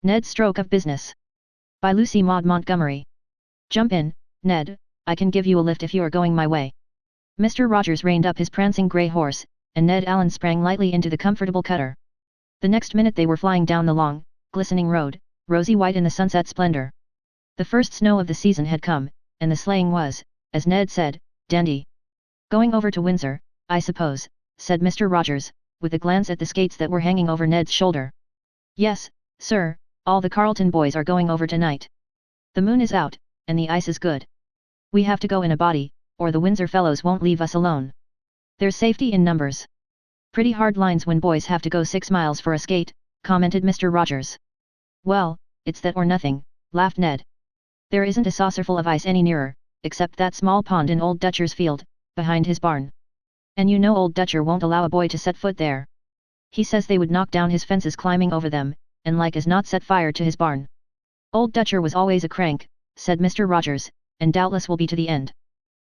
Ned's Stroke of Business. By Lucy Maud Montgomery. Jump in, Ned, I can give you a lift if you are going my way. Mr. Rogers reined up his prancing grey horse, and Ned Allen sprang lightly into the comfortable cutter. The next minute they were flying down the long, glistening road, rosy white in the sunset splendor. The first snow of the season had come, and the sleighing was, as Ned said, dandy. Going over to Windsor, I suppose, said Mr. Rogers, with a glance at the skates that were hanging over Ned's shoulder. Yes, sir, all the Carlton boys are going over tonight. The moon is out, and the ice is good. We have to go in a body, or the Windsor fellows won't leave us alone. There's safety in numbers. Pretty hard lines when boys have to go 6 miles for a skate, commented Mr. Rogers. Well, it's that or nothing, laughed Ned. There isn't a saucerful of ice any nearer, except that small pond in Old Dutcher's field, behind his barn. And you know Old Dutcher won't allow a boy to set foot there. He says they would knock down his fences climbing over them, and like as not set fire to his barn. Old Dutcher was always a crank, said Mr. Rogers, and doubtless will be to the end.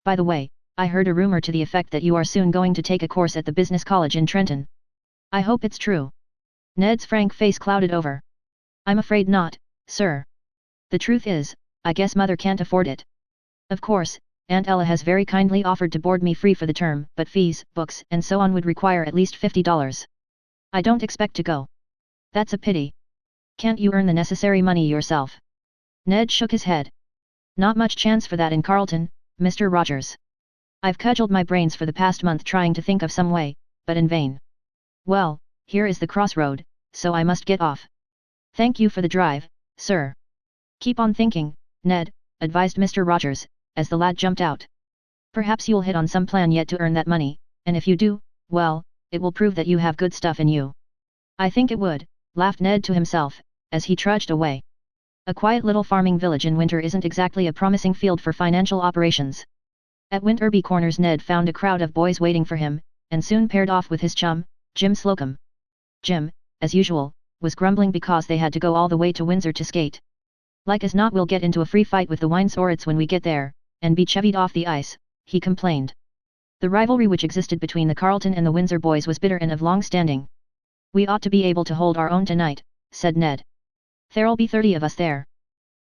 By the way, I heard a rumor to the effect that you are soon going to take a course at the Business College in Trenton. I hope it's true. Ned's frank face clouded over. I'm afraid not, sir. The truth is, I guess Mother can't afford it. Of course, Aunt Ella has very kindly offered to board me free for the term, but fees, books, and so on would require at least $50. I don't expect to go. That's a pity. Can't you earn the necessary money yourself? Ned shook his head. Not much chance for that in Carlton, Mr. Rogers. I've cudgelled my brains for the past month trying to think of some way, but in vain. Well, here is the crossroad, so I must get off. Thank you for the drive, sir. Keep on thinking, Ned, advised Mr. Rogers, as the lad jumped out. Perhaps you'll hit on some plan yet to earn that money, and if you do, well, it will prove that you have good stuff in you. I think it would, laughed Ned to himself, as he trudged away. A quiet little farming village in winter isn't exactly a promising field for financial operations. At Winterby Corners Ned found a crowd of boys waiting for him, and soon paired off with his chum, Jim Slocum. Jim, as usual, was grumbling because they had to go all the way to Windsor to skate. Like as not we'll get into a free fight with the Wynsorets when we get there, and be chevied off the ice, he complained. The rivalry which existed between the Carlton and the Windsor boys was bitter and of long standing. We ought to be able to hold our own tonight, said Ned. There'll be 30 of us there.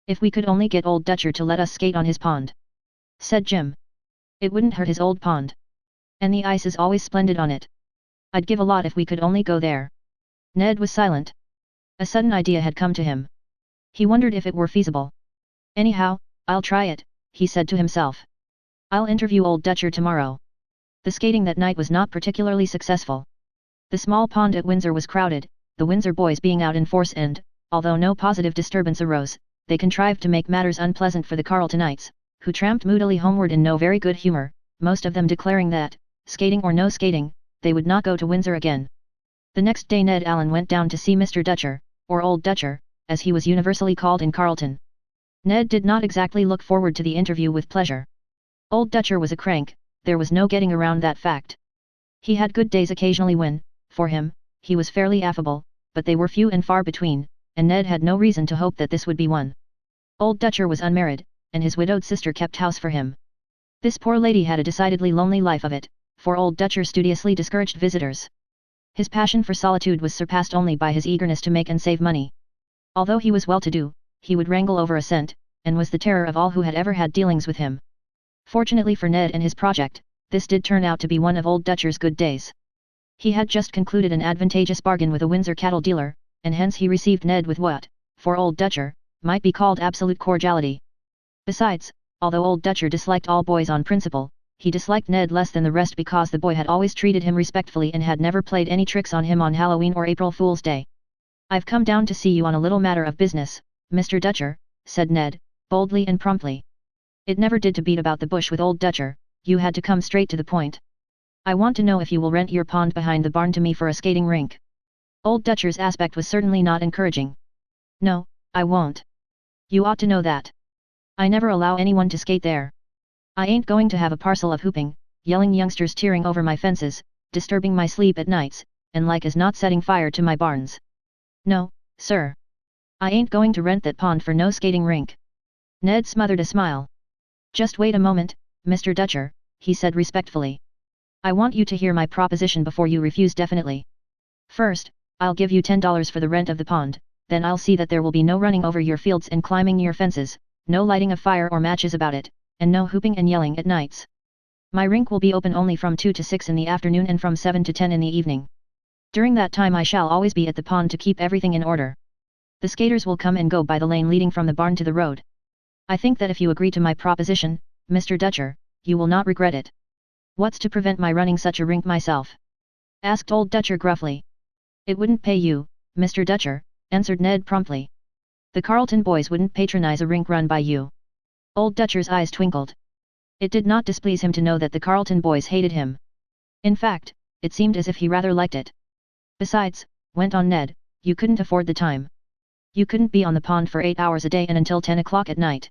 If we could only get Old Dutcher to let us skate on his pond, said Jim. It wouldn't hurt his old pond. And the ice is always splendid on it. I'd give a lot if we could only go there. Ned was silent. A sudden idea had come to him. He wondered if it were feasible. Anyhow, I'll try it, he said to himself. I'll interview Old Dutcher tomorrow. The skating that night was not particularly successful. The small pond at Windsor was crowded, the Windsor boys being out in force and, although no positive disturbance arose, they contrived to make matters unpleasant for the Carltonites, who tramped moodily homeward in no very good humor, most of them declaring that, skating or no skating, they would not go to Windsor again. The next day Ned Allen went down to see Mr. Dutcher, or Old Dutcher, as he was universally called in Carlton. Ned did not exactly look forward to the interview with pleasure. Old Dutcher was a crank, there was no getting around that fact. He had good days occasionally when, for him, he was fairly affable, but they were few and far between, and Ned had no reason to hope that this would be one. Old Dutcher was unmarried, and his widowed sister kept house for him. This poor lady had a decidedly lonely life of it, for Old Dutcher studiously discouraged visitors. His passion for solitude was surpassed only by his eagerness to make and save money. Although he was well-to-do, he would wrangle over a cent, and was the terror of all who had ever had dealings with him. Fortunately for Ned and his project, this did turn out to be one of Old Dutcher's good days. He had just concluded an advantageous bargain with a Windsor cattle dealer, and hence he received Ned with what, for Old Dutcher, might be called absolute cordiality. Besides, although Old Dutcher disliked all boys on principle, he disliked Ned less than the rest because the boy had always treated him respectfully and had never played any tricks on him on Halloween or April Fool's Day. I've come down to see you on a little matter of business, Mr. Dutcher, said Ned, boldly and promptly. It never did to beat about the bush with Old Dutcher, you had to come straight to the point. I want to know if you will rent your pond behind the barn to me for a skating rink. Old Dutcher's aspect was certainly not encouraging. No, I won't. You ought to know that. I never allow anyone to skate there. I ain't going to have a parcel of hooping, yelling youngsters tearing over my fences, disturbing my sleep at nights, and like as not setting fire to my barns. No, sir. I ain't going to rent that pond for no skating rink. Ned smothered a smile. Just wait a moment, Mr. Dutcher, he said respectfully. I want you to hear my proposition before you refuse definitely. First, I'll give you $10 for the rent of the pond, then I'll see that there will be no running over your fields and climbing your fences, no lighting of fire or matches about it, and no hooping and yelling at nights. My rink will be open only from 2 to 6 in the afternoon and from 7 to 10 in the evening. During that time I shall always be at the pond to keep everything in order. The skaters will come and go by the lane leading from the barn to the road. I think that if you agree to my proposition, Mr. Dutcher, you will not regret it. What's to prevent my running such a rink myself? Asked Old Dutcher gruffly. It wouldn't pay you, Mr. Dutcher, answered Ned promptly. The Carlton boys wouldn't patronize a rink run by you. Old Dutcher's eyes twinkled. It did not displease him to know that the Carlton boys hated him. In fact, it seemed as if he rather liked it. Besides, went on Ned, you couldn't afford the time. You couldn't be on the pond for 8 hours a day and until 10 o'clock at night.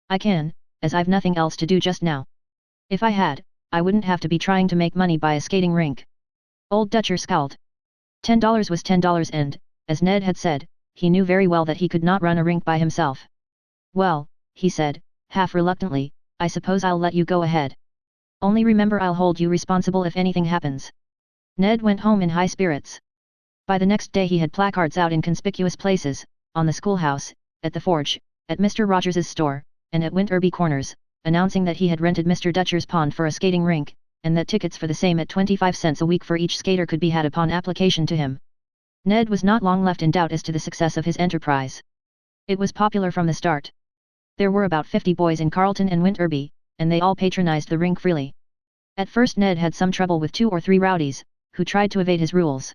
I can, as I've nothing else to do just now. If I had, I wouldn't have to be trying to make money by a skating rink. Old Dutcher scowled. $10 was $10 and, as Ned had said, he knew very well that he could not run a rink by himself. Well, he said, half reluctantly, I suppose I'll let you go ahead. Only remember I'll hold you responsible if anything happens. Ned went home in high spirits. By the next day he had placards out in conspicuous places, on the schoolhouse, at the forge, at Mr. Rogers's store, and at Winterby Corners, announcing that he had rented Mr. Dutcher's pond for a skating rink, and that tickets for the same at 25 cents a week for each skater could be had upon application to him. Ned was not long left in doubt as to the success of his enterprise. It was popular from the start. There were about 50 boys in Carlton and Winterby, and they all patronized the rink freely. At first Ned had some trouble with 2 or 3 rowdies, who tried to evade his rules.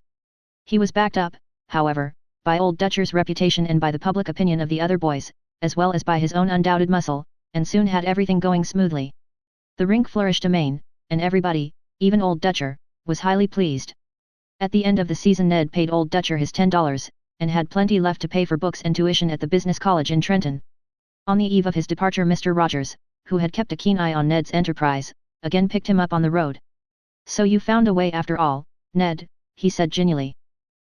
He was backed up, however, by Old Dutcher's reputation and by the public opinion of the other boys, as well as by his own undoubted muscle, and soon had everything going smoothly. The rink flourished amain, and everybody, even Old Dutcher, was highly pleased. At the end of the season Ned paid Old Dutcher his $10, and had plenty left to pay for books and tuition at the business college in Trenton. On the eve of his departure Mr. Rogers, who had kept a keen eye on Ned's enterprise, again picked him up on the road. So you found a way after all, Ned, he said genially.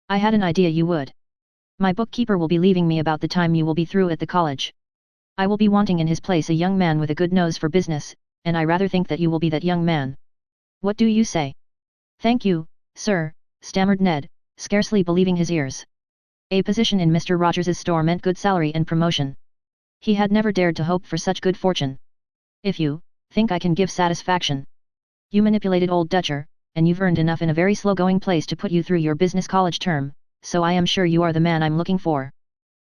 I had an idea you would. My bookkeeper will be leaving me about the time you will be through at the college. I will be wanting in his place a young man with a good nose for business, and I rather think that you will be that young man. What do you say? Thank you, sir, stammered Ned, scarcely believing his ears. A position in Mr. Rogers's store meant good salary and promotion. He had never dared to hope for such good fortune. If you think I can give satisfaction. You manipulated Old Dutcher, and you've earned enough in a very slow-going place to put you through your business college term, so I am sure you are the man I'm looking for.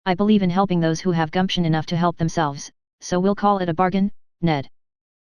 I believe in helping those who have gumption enough to help themselves, so we'll call it a bargain, Ned.